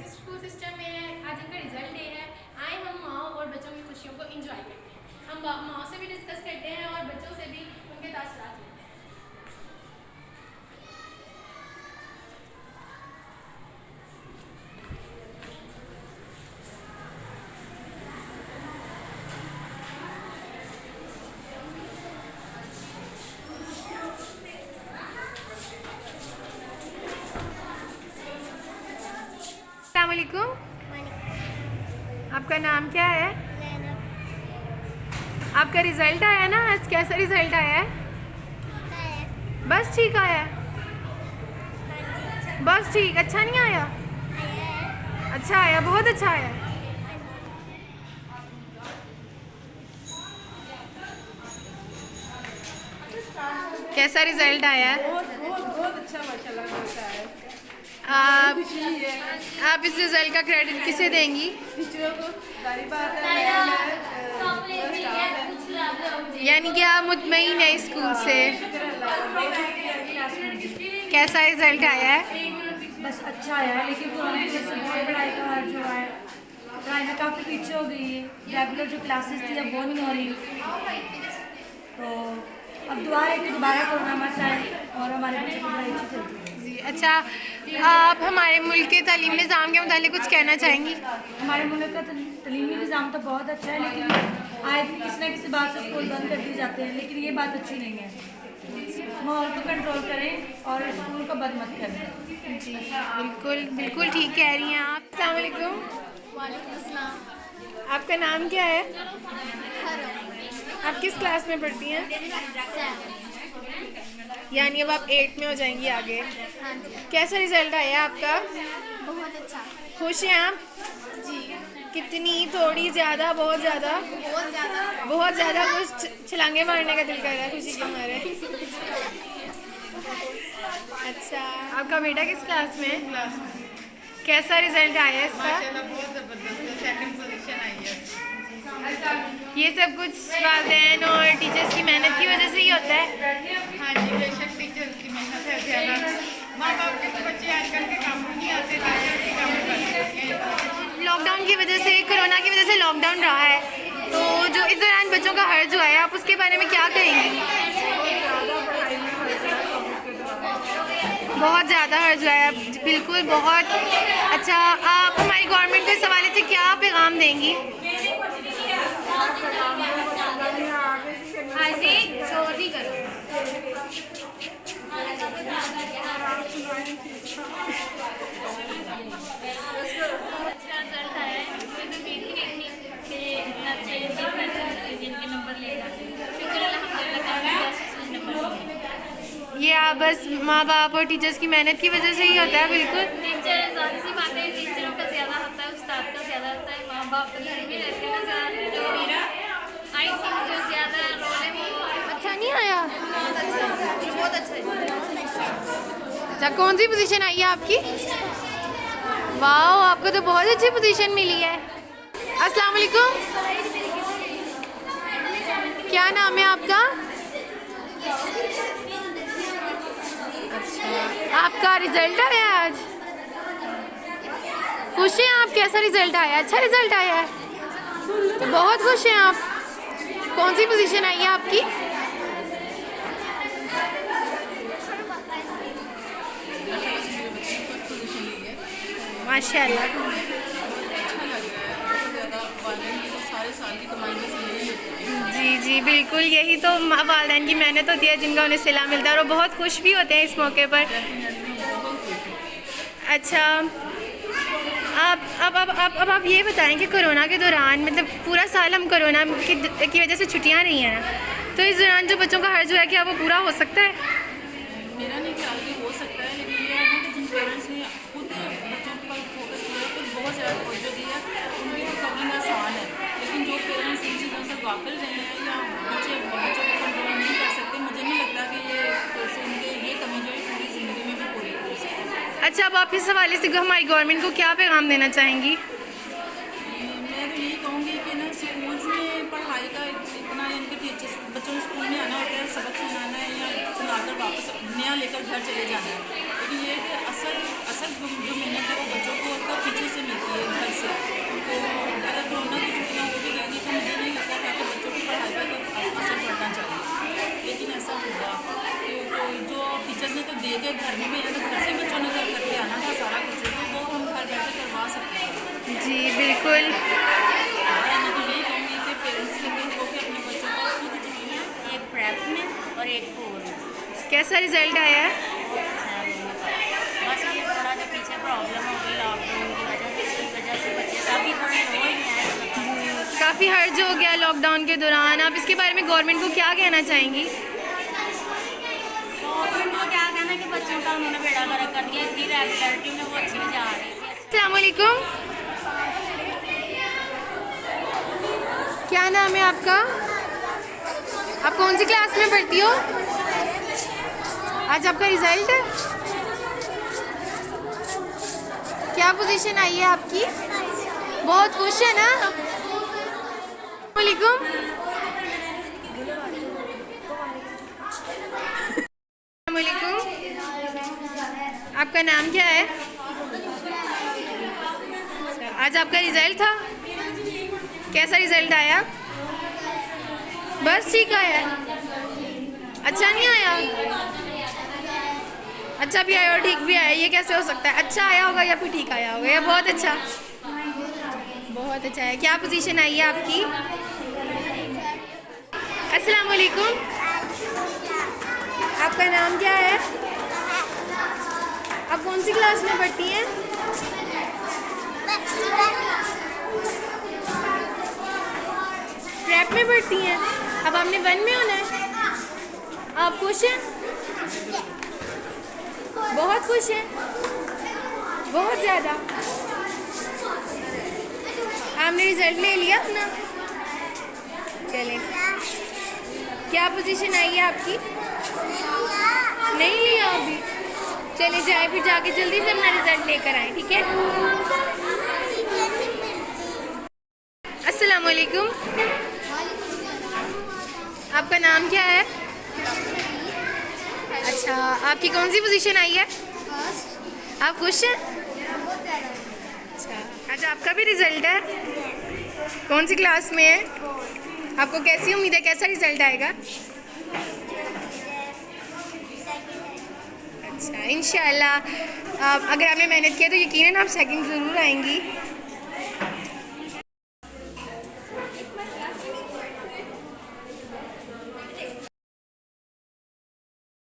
School system में आज इनका रिजल्ट डे है। आए हम माओ और बच्चों की खुशियों को एंजॉय करते हैं। हम माओ से भी डिस्कस करते हैं और बच्चों से भी उनके तासुरात लेते हैं। अस्सलाम वालेकुम। आपका नाम क्या है? आपका रिजल्ट आया ना आज, कैसा रिजल्ट आया है? बस ठीक आया है? बस ठीक, अच्छा नहीं आया? अच्छा आया, बहुत अच्छा आया। कैसा रिजल्ट आया है? बहुत अच्छा माशाल्लाह होता है। आप इस रिजल्ट का क्रेडिट किसे देंगी? टीचरों को। सारी बात है, यानी कि आप मुतमईन है स्कूल से? कैसा रिजल्ट आया है? बस अच्छा आया है, लेकिन पुराने से बहुत पढ़ाई का हार जो है, पढ़ाई में काफ़ी पीछे हो गई है। रेगुलर जो क्लासेस थी अब वो नहीं हो रही, तो अब दुआ है कि दोबारा कोरोना मत आए और हमारे बच्चों की पढ़ाई अच्छी चलती है। अच्छा, आप हमारे मुल्क के तालीम निज़ाम के मुतालिक कुछ कहना चाहेंगी? हमारे मुल्क का तलीमी निज़ाम तो बहुत अच्छा है, लेकिन आए दिन किसी न किसी बात से स्कूल बंद कर दिए जाते हैं, लेकिन ये बात अच्छी नहीं है। माहौल को कंट्रोल करें और स्कूल को बंद मत करें। जी बिल्कुल बिल्कुल ठीक कह रही हैं आप। अस्सलाम वालेकुम। वालेकुम अस्सलाम। आपका नाम क्या है? आप किस क्लास में पढ़ती हैं? यानी अब आप 8 में हो जाएंगी आगे। हाँ जी, कैसा रिजल्ट आया आपका? बहुत अच्छा। खुश हैं आप? जी, कितनी, थोड़ी, ज़्यादा, बहुत ज़्यादा? बहुत ज़्यादा। बहुत ज़्यादा कुछ छलांगे मारने का दिल कर रहा है खुशी के मारे। अच्छा, आपका बेटा किस क्लास में है? कैसा रिजल्ट आया है इसका? बहुत जबरदस्त है, सेकंड पोजीशन आई है। ये सब कुछ वालिदैन और टीचर्स की मेहनत की वजह से ही होता है। हाँ जी, बेशक टीचर्स की मेहनत है ज़्यादा। माँ बाप के तो बच्चे आजकल के काम नहीं आते, टीचर के काम करते हैं। लॉकडाउन की वजह से, कोरोना की वजह से लॉकडाउन रहा है, तो जो इस दौरान बच्चों का हर्ज हुआ है, आप उसके बारे में क्या कहेंगी? बहुत ज़्यादा हर्ज हुआ है, बिल्कुल बहुत अच्छा। आप हमारी गवर्नमेंट को इस हवाले से क्या पैगाम देंगी? जोर नहीं करो। ये आप बस माँ बाप और टीचर्स की मेहनत की वजह से ही होता है। बिल्कुल टीचर जाहिर सी बात है, टीचरों का ज़्यादा होता है, उस्ताद का ज़्यादा होता है, माँ बाप तो घर में रहते हैं ना, जो आई थिंक जो ज़्यादा रोल है वो अच्छा नहीं आया? बहुत अच्छा है। अच्छा, कौन सी पोजीशन आई है आपकी? वाह, आपको तो बहुत अच्छी पोजीशन मिली है। अस्सलाम वालेकुम। क्या नाम है आपका? अच्छा, आपका रिजल्ट आया आज? खुश हैं आप? कैसा रिजल्ट आया? अच्छा रिजल्ट आया है, तो बहुत खुश हैं आप। कौन सी पोजीशन आई है आपकी? माशाल्लाह। जी जी बिल्कुल, यही तो वालिदैन की मेहनत होती है जिनका उन्हें सिला मिलता है, और वो बहुत खुश भी होते हैं इस मौके पर। अच्छा, अब आप ये बताएं कि कोरोना के दौरान, मतलब पूरा साल हम कोरोना की वजह से छुट्टियां नहीं हैं, तो इस दौरान जो बच्चों का हर्ज हुआ है, क्या वो पूरा हो सकता है? मेरा नहीं ख्याल कि हो सकता है, लेकिन ये है कि जिन पेरेंट्स ने खुद बच्चों पर फोकस किया, खुद बहुत ज़्यादा तवज्जो दी है, उनकी रिकवरी में आसान है। लेकिन जो पेरेंट्स इन चीज़ों से गाफिल रहे हैं या बच्चों को कंट्रोल नहीं कर सकते, मुझे नहीं लगता कि ये कमी जो है पूरी ज़िंदगी में भी पूरी हो सकती है। अच्छा, अब आप इस हवाले से हमारी गवर्नमेंट को क्या पैगाम देना चाहेंगी? मैं तो यही कहूँगी कि ना, स्कूल्स में पढ़ाई का इतना, इनके टीचर्स बच्चों को स्कूल में आना होता है, सबक सुनाना है या सुनाकर वापस नया लेकर घर चले जाना है, लेकिन ये है कि असल जो मेहनत है वो बच्चों को पीछे से कैसा रिजल्ट आया है? बस ये थोड़ा जो पीछे प्रॉब्लम हो गई लॉकडाउन की वजह से, इसकी वजह से बच्चे काफ़ी थोड़े रो ही हैं। काफ़ी हर्ज हो गया लॉकडाउन के दौरान। आप इसके बारे में गवर्नमेंट को क्या कहना चाहेंगी? गवर्नमेंट को क्या कहना कि बच्चों का उन्होंने बेड़ा गर्क कर दिया, इतनी रेगुलरिटी में वो अच्छी जा रही थी। अस्सलाम वालेकुम, क्या नाम है आपका? आप कौन सी क्लास में पढ़ती हो? आज आपका रिजल्ट है, क्या पोजीशन आई है आपकी? बहुत खुश है ना? वालेकुम, वालेकुम, आपका नाम क्या है? आज आपका रिजल्ट था, कैसा रिजल्ट आया? बस ठीक आया, अच्छा नहीं आया? अच्छा भी आया और ठीक भी आया, ये कैसे हो सकता है? अच्छा आया होगा या फिर ठीक आया होगा या बहुत अच्छा? बहुत अच्छा है। क्या पोजीशन आई है आपकी? अस्सलाम वालेकुम, आपका नाम क्या है? आप कौन सी क्लास में पढ़ती हैं? प्रेप में पढ़ती हैं। अब आपने 1 में होना है। आप खुश हैं? बहुत खुश हैं, बहुत ज़्यादा। आपने रिजल्ट ले लिया अपना? चलें, क्या पोजीशन आई है आपकी? नहीं लिया अभी? चले जाए, फिर जाके जल्दी से अपना रिजल्ट लेकर आए, ठीक है? अस्सलाम वालेकुम, आपका नाम क्या है? अच्छा, आपकी कौन सी पोजीशन आई है? आप खुश हैं? अच्छा, आपका भी रिजल्ट है, कौन सी क्लास में है? आपको कैसी उम्मीद है, कैसा रिजल्ट आएगा? अच्छा, इंशाल्लाह अगर आपने मेहनत किया तो यकीनन आप सेकंड ज़रूर आएंगी।